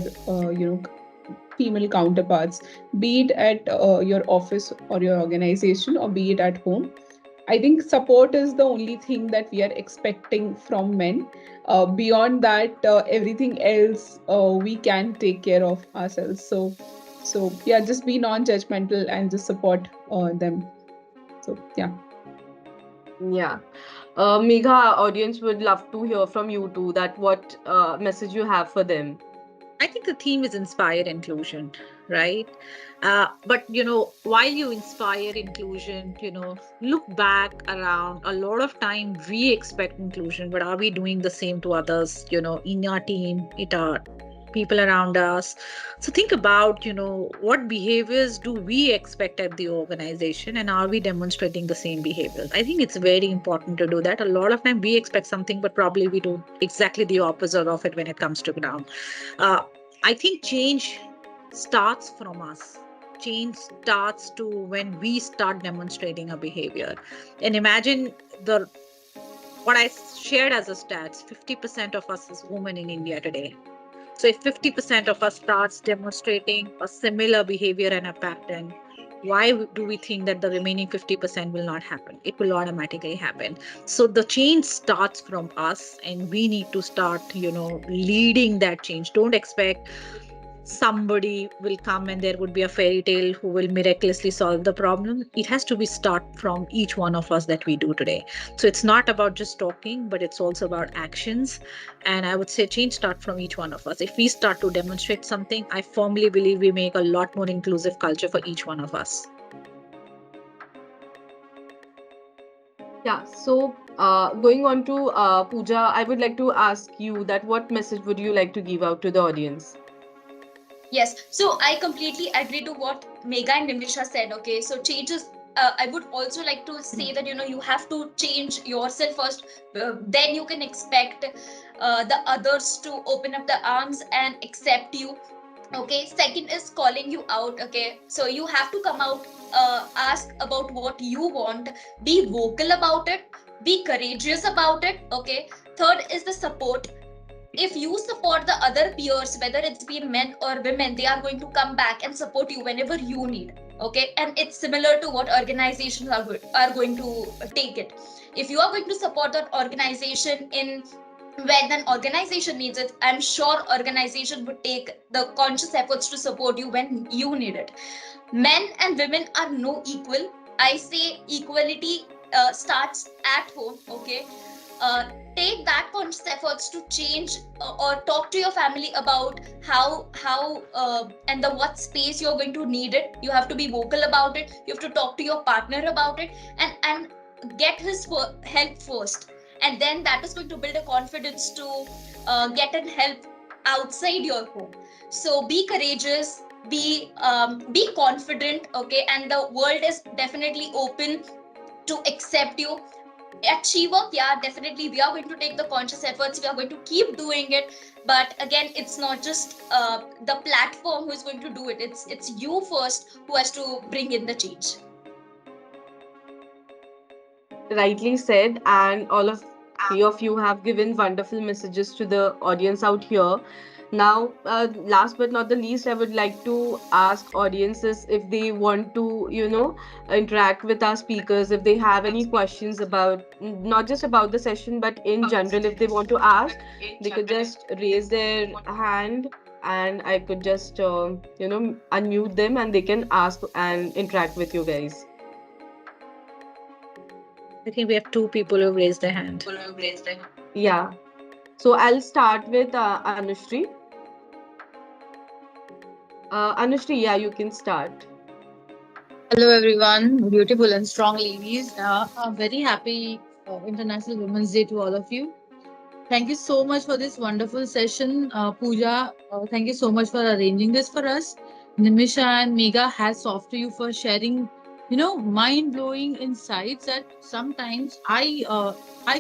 female counterparts, be it at your office or your organization, or be it at home. I think support is the only thing that we are expecting from men. Beyond that, everything else we can take care of ourselves. So yeah, just be non-judgmental and just support them. So yeah. Yeah. Megha, audience would love to hear from you too, that what message you have for them. I think the theme is inspire inclusion, right? But while you inspire inclusion, look back around. A lot of time we expect inclusion, but are we doing the same to others? In our team, it our people around us. So think about, what behaviors do we expect at the organization, and are we demonstrating the same behaviors? I think it's very important to do that. A lot of time we expect something, but probably we do exactly the opposite of it when it comes to ground. uh, I think change starts from us. Change starts to when we start demonstrating a behavior. And imagine the what I shared as a stats: 50% of us is women in India today. So if 50% of us starts demonstrating a similar behavior and a pattern, why do we think that the remaining 50% will not happen? It will automatically happen. So the change starts from us, and we need to start, leading that change. Don't expect somebody will come and there would be a fairy tale who will miraculously solve the problem. It has to be start from each one of us that we do today. So it's not about just talking, but it's also about actions. And I would say change start from each one of us. If we start to demonstrate something, I firmly believe we make a lot more inclusive culture for each one of us. Yeah, so going on to Pooja, I would like to ask you that what message would you like to give out to the audience? Yes, so I completely agree to what Megha and Nimisha said. Okay, so change is I would also like to say that you have to change yourself first. Then you can expect the others to open up the arms and accept you. Okay, second is calling you out. Okay, so you have to come out, ask about what you want, be vocal about it, be courageous about it. Okay, third is the support. If you support the other peers, whether it's been men or women, they are going to come back and support you whenever you need. Okay, and it's similar to what organizations are going to take it. If you are going to support that organization in when an organization needs it, I'm sure organization would take the conscious efforts to support you when you need it. Men and women are no equal. I say equality starts at home. Okay, uh, take that conscious efforts to change, or talk to your family about how and the what space you're going to need it. You have to be vocal about it. You have to talk to your partner about it, and get his help first, and then that is going to build a confidence to get an help outside your home. So be courageous, be confident. Okay, and the world is definitely open to accept you. Achieve work, yeah, definitely we are going to take the conscious efforts, we are going to keep doing it. But again, it's not just the platform who is going to do it. It's you first who has to bring in the change. Rightly said, and all of three of you have given wonderful messages to the audience out here. Now, last but not the least, I would like to ask audiences if they want to, interact with our speakers, if they have any questions about not just about the session, but in general, if they want to ask, they could just raise their hand and I could just, unmute them and they can ask and interact with you guys. I think we have two people who raised their hand. Yeah. So I'll start with Anushri. Anushri, yeah, you can start. Hello, everyone. Beautiful and strong ladies. A very happy International Women's Day to all of you. Thank you so much for this wonderful session, Pooja. Thank you so much for arranging this for us. Nimisha and Mega, hats off to you for sharing, mind blowing insights that sometimes I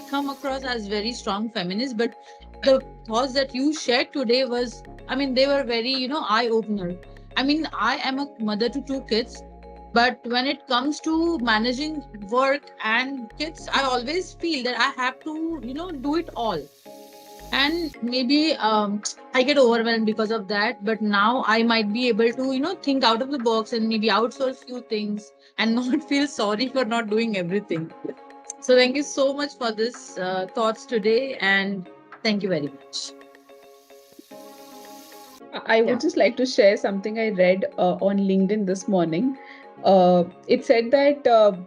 come across as very strong feminist, but the thoughts that you shared today was, I mean, they were very, eye opener. I mean, I am a mother to two kids, but when it comes to managing work and kids, I always feel that I have to, do it all. And maybe I get overwhelmed because of that, but now I might be able to think out of the box and maybe outsource few things and not feel sorry for not doing everything. So thank you so much for this thoughts today, and thank you very much. I Yeah. would just like to share something I read on LinkedIn this morning. It said that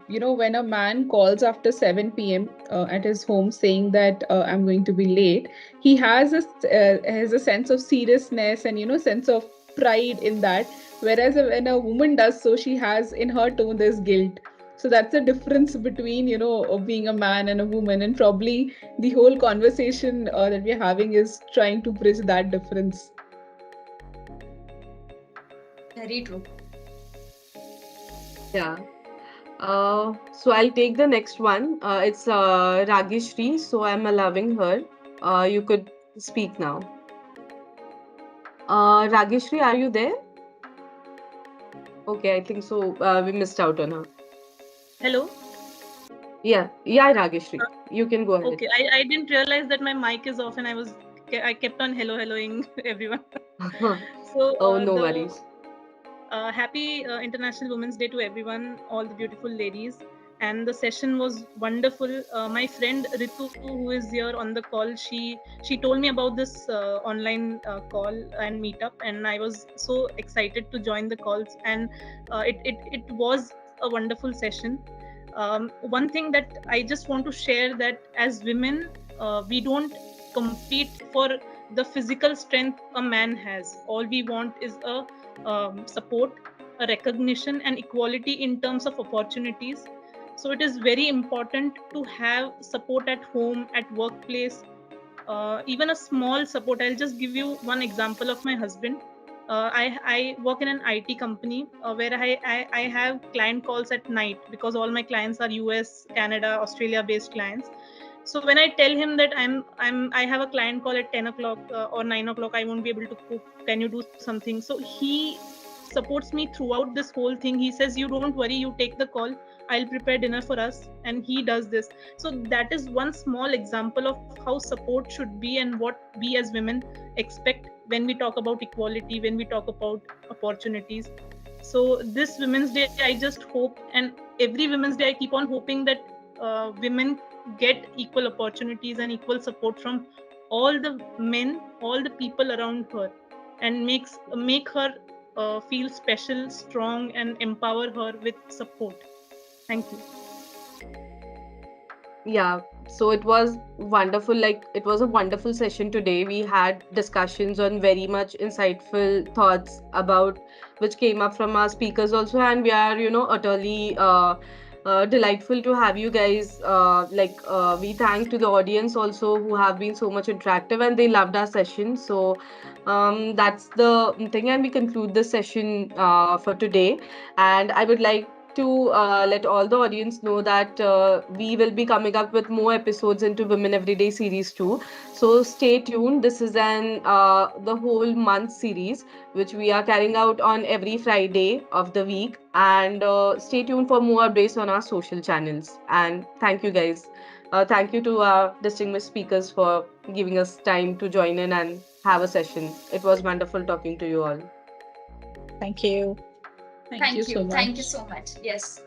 when a man calls after 7 p.m. At his home saying that I'm going to be late, he has a sense of seriousness and sense of pride in that. Whereas when a woman does so, she has in her tone there's guilt. So that's the difference between being a man and a woman, and probably the whole conversation that we're having is trying to bridge that difference. Very true. Yeah. So I'll take the next one. It's Ragishri, so I'm allowing her. You could speak now. Ragishri, are you there? Okay, I think so. We missed out on her. Hello. Yeah, yeah, Ragishri, you can go ahead. Okay, I didn't realize that my mic is off, and I kept on helloing everyone. So Oh, no the worries. happy International Women's Day to everyone, all the beautiful ladies. And the session was wonderful. My friend Ritu, who is here on the call, she told me about this online call and meetup, and I was so excited to join the calls. And it was a wonderful session. One thing that I just want to share, that as women, we don't compete for the physical strength a man has. All we want is a support, a recognition, and equality in terms of opportunities. So it is very important to have support at home, at workplace, even a small support. I'll just give you one example of my husband. I work in an IT company where I have client calls at night because all my clients are US, Canada, Australia based clients. So when I tell him that I have a client call at 10 o'clock or 9 o'clock, I won't be able to cook, can you do something? So he supports me throughout this whole thing. He says, you don't worry, you take the call, I'll prepare dinner for us, and he does this. So that is one small example of how support should be and what we as women expect when we talk about equality, when we talk about opportunities. So this Women's Day, I just hope, and every Women's Day I keep on hoping that women get equal opportunities and equal support from all the men, all the people around her, and make her feel special, strong, and empower her with support. Thank you. Yeah, so it was wonderful. Like, it was a wonderful session today. We had discussions on very much insightful thoughts about which came up from our speakers also, and we are, utterly delightful to have you guys. We thank to the audience also who have been so much interactive and they loved our session. So, that's the thing, and we conclude this session for today. And I would like to let all the audience know that we will be coming up with more episodes into Women Everyday series too. So stay tuned. This is an the whole month series which we are carrying out on every Friday of the week. And stay tuned for more updates on our social channels. And thank you guys. Thank you to our distinguished speakers for giving us time to join in and have a session. It was wonderful talking to you all. Thank you. Thank you so Thank you much. so much. Yes.